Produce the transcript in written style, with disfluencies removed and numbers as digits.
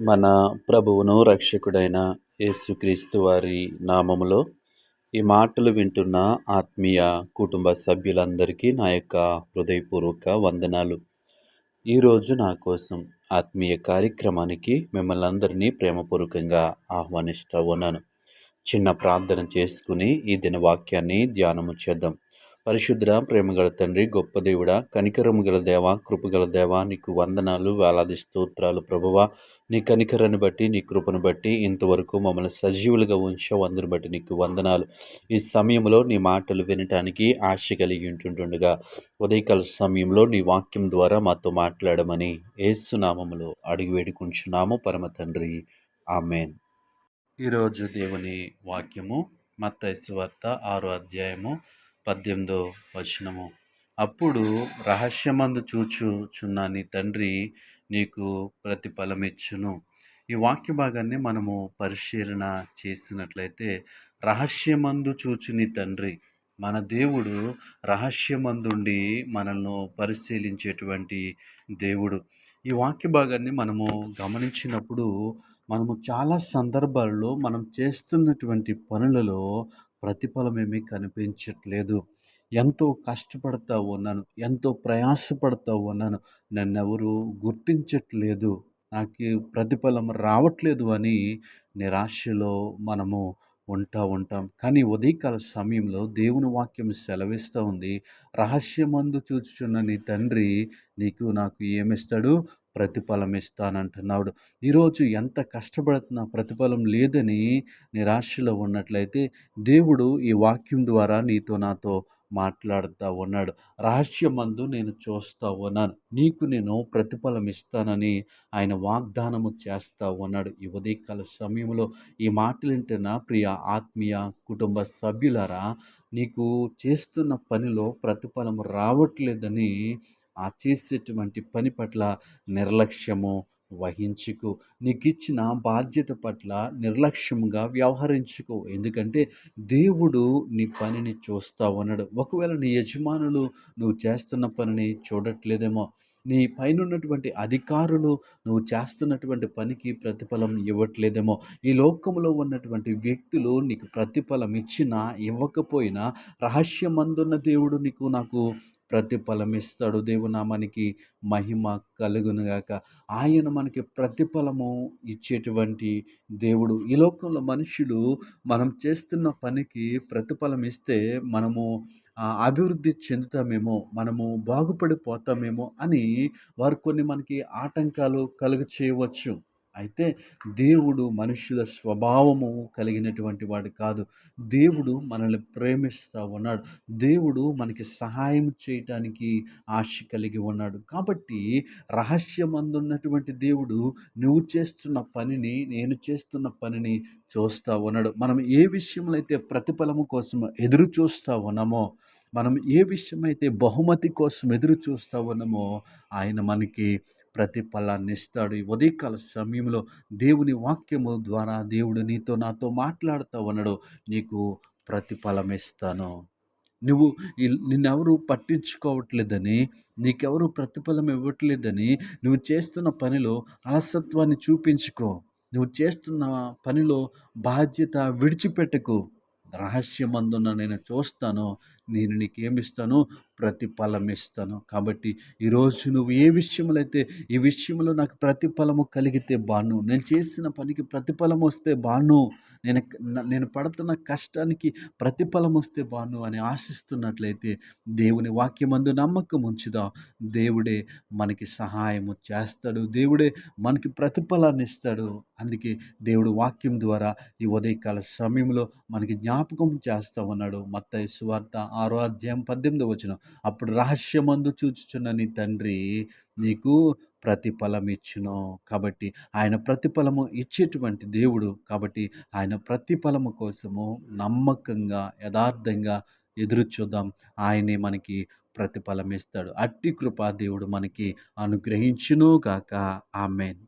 మన ప్రభువును రక్షకుడైన యేసుక్రీస్తు వారి నామములో ఈ మాటలు వింటున్న ఆత్మీయ కుటుంబ సభ్యులందరికీ నా యొక్క హృదయపూర్వక వందనాలు. ఈరోజు నా కోసం ఆత్మీయ కార్యక్రమానికి మిమ్మల్ని అందరినీ ప్రేమపూర్వకంగా ఆహ్వానిస్తూ ఉన్నాను. చిన్న ప్రార్థన చేసుకుని ఈ దిన వాక్యాన్ని ధ్యానము చేద్దాం. పరిశుద్ధ ప్రేమగల తండ్రి, గొప్ప దేవుడా, కనికరము గల దేవ, కృపగల దేవ, నీకు వందనాలు, వేలాది స్తోత్రాలు ప్రభువా. నీ కనికరాన్ని బట్టి, నీ కృపను బట్టి ఇంతవరకు మమ్మల్ని సజీవులుగా ఉంచావు. అందుని బట్టి నీకు వందనాలు. ఈ సమయంలో నీ మాటలు వినటానికి ఆశ కలిగి ఉంటుండగా ఉదయకాల సమయంలో నీ వాక్యం ద్వారా మాతో మాట్లాడమని యేసు నామములో అడిగి వేడుకుంటున్నాము పరమ తండ్రి. ఆమేన్. ఈరోజు దేవుని వాక్యము మత్తయి సువార్త 6వ అధ్యాయము 18వ వచనము. అప్పుడు రహస్యమందు చూచుచున్న నీ తండ్రి నీకు ప్రతిఫలమిచ్చును. ఈ వాక్య భాగాన్ని మనము పరిశీలన చేసినట్లయితే, రహస్యమందు చూచు నీ తండ్రి, మన దేవుడు రహస్యమందుండి మనల్ని పరిశీలించేటువంటి దేవుడు. ఈ వాక్య భాగాన్ని మనము గమనించినప్పుడు మనము చాలా సందర్భాల్లో మనం చేస్తున్నటువంటి పనులలో ప్రతిఫలమేమీ కనిపించట్లేదు. ఎంతో కష్టపడతా ఉన్నాను, ఎంతో ప్రయాసపడతా ఉన్నాను, నన్నెవరు గుర్తించట్లేదు, నాకు ప్రతిఫలం రావట్లేదు అని నిరాశలో మనము ఉంటాం. కానీ ఉదయకాల సమయంలో దేవుని వాక్యం సెలవిస్తూ ఉంది, రహస్యమందు చూచుచున్న నీ తండ్రి నీకు నాకు ఏమిస్తాడు? ప్రతిఫలం ఇస్తానంటున్నాడు. ఈరోజు ఎంత కష్టపడుతున్నా ప్రతిఫలం లేదని నిరాశలో ఉన్నట్లయితే, దేవుడు ఈ వాక్యం ద్వారా నీతో నాతో మాట్లాడుతూ ఉన్నాడు. రహస్యమందు నేను చూస్తూ ఉన్నాను, నీకు నేను ప్రతిఫలం ఇస్తానని ఆయన వాగ్దానము చేస్తూ ఉన్నాడు. ఈ ఉదయకాల సమయంలో ఈ మాటలు వింటున్న ప్రియ ఆత్మీయ కుటుంబ సభ్యులారా, నీకు చేస్తున్న పనిలో ప్రతిఫలం రావట్లేదని ఆ చేసేటువంటి పని పట్ల నిర్లక్ష్యము వహించుకు. నీకిచ్చిన బాధ్యత పట్ల నిర్లక్ష్యముగా వ్యవహరించుకో. ఎందుకంటే దేవుడు నీ పనిని చూస్తూ ఉన్నాడు. ఒకవేళ నీ యజమానులు నువ్వు చేస్తున్న పనిని చూడట్లేదేమో, నీ పైనున్నటువంటి అధికారులు నువ్వు చేస్తున్నటువంటి పనికి ప్రతిఫలం ఇవ్వట్లేదేమో, ఈ లోకంలో ఉన్నటువంటి వ్యక్తులు నీకు ప్రతిఫలం ఇచ్చినా ఇవ్వకపోయినా రహస్యమందున్న దేవుడు నీకు నాకు ప్రతిఫలం ఇస్తాడు. దేవునామానికి మహిమ కలుగునుగాక. ఆయన మనకి ప్రతిఫలము ఇచ్చేటువంటి దేవుడు. ఈ లోకంలో మనుషులు మనం చేస్తున్న పనికి ప్రతిఫలం ఇస్తే మనము అభివృద్ధి చెందుతామేమో, మనము బాగుపడిపోతామేమో అని వారు కొన్ని మనకి ఆటంకాలు కలుగ చేయవచ్చు. అయితే దేవుడు మనుషుల స్వభావము కలిగినటువంటి వాడు కాదు. దేవుడు మనల్ని ప్రేమిస్తూ ఉన్నాడు. దేవుడు మనకి సహాయం చేయటానికి ఆశ కలిగి ఉన్నాడు. కాబట్టి రహస్యమందున్నటువంటి దేవుడు నువ్వు చేస్తున్న పనిని, నేను చేస్తున్న పనిని చూస్తూ ఉన్నాడు. మనం ఏ విషయంలో అయితే ప్రతిఫలము కోసం ఎదురు చూస్తూ ఉన్నామో, మనం ఏ విషయమైతే బహుమతి కోసం ఎదురు చూస్తూ ఉన్నామో, ఆయన మనకి ప్రతిఫలాన్ని ఇస్తాడు. ఈ ఉదయకాల సమయంలో దేవుని వాక్యము ద్వారా దేవుడు నీతో నాతో మాట్లాడుతూ ఉన్నాడు, నీకు ప్రతిఫలం ఇస్తాను. నువ్వు నిన్నెవరు పట్టించుకోవట్లేదని, నీకెవరు ప్రతిఫలం ఇవ్వట్లేదని నువ్వు చేస్తున్న పనిలో అలసత్వాన్ని చూపించుకో. నువ్వు చేస్తున్న పనిలో బాధ్యత విడిచిపెట్టకు. రహస్యమందున నేను చూస్తాను, నేను నీకేమిస్తాను? ప్రతిఫలం ఇస్తాను. కాబట్టి ఈరోజు నువ్వు ఏ విషయంలో అయితే, ఈ విషయంలో నాకు ప్రతిఫలము కలిగితే బాను, నేను చేసిన పనికి ప్రతిఫలం వస్తే బాను, నేను నేను పడుతున్న కష్టానికి ప్రతిఫలం వస్తే బాను అని ఆశిస్తున్నట్లయితే, దేవుని వాక్యమందు నమ్మకం ఉంచుదాం. దేవుడే మనకి సహాయము చేస్తాడు. దేవుడే మనకి ప్రతిఫలాన్ని ఇస్తాడు. అందుకే దేవుడు వాక్యం ద్వారా ఈ ఉదయకాల సమయంలో మనకి జ్ఞాపకం చేస్తూ ఉన్నాడు. మత్తయి సువార్త 6వ అధ్యాయం 18వ వచనం. అప్పుడు రహస్యమందు చూచుచున్న నీ తండ్రి నీకు ప్రతిఫలం ఇచ్చును. కాబట్టి ఆయన ప్రతిఫలము ఇచ్చేటువంటి దేవుడు. కాబట్టి ఆయన ప్రతిఫలము కోసము నమ్మకంగా, యథార్థంగా ఎదురు చూద్దాం. ఆయనే మనకి ప్రతిఫలం ఇస్తాడు. అట్టి కృప దేవుడు మనకి అనుగ్రహించును గాక. ఆమేన్.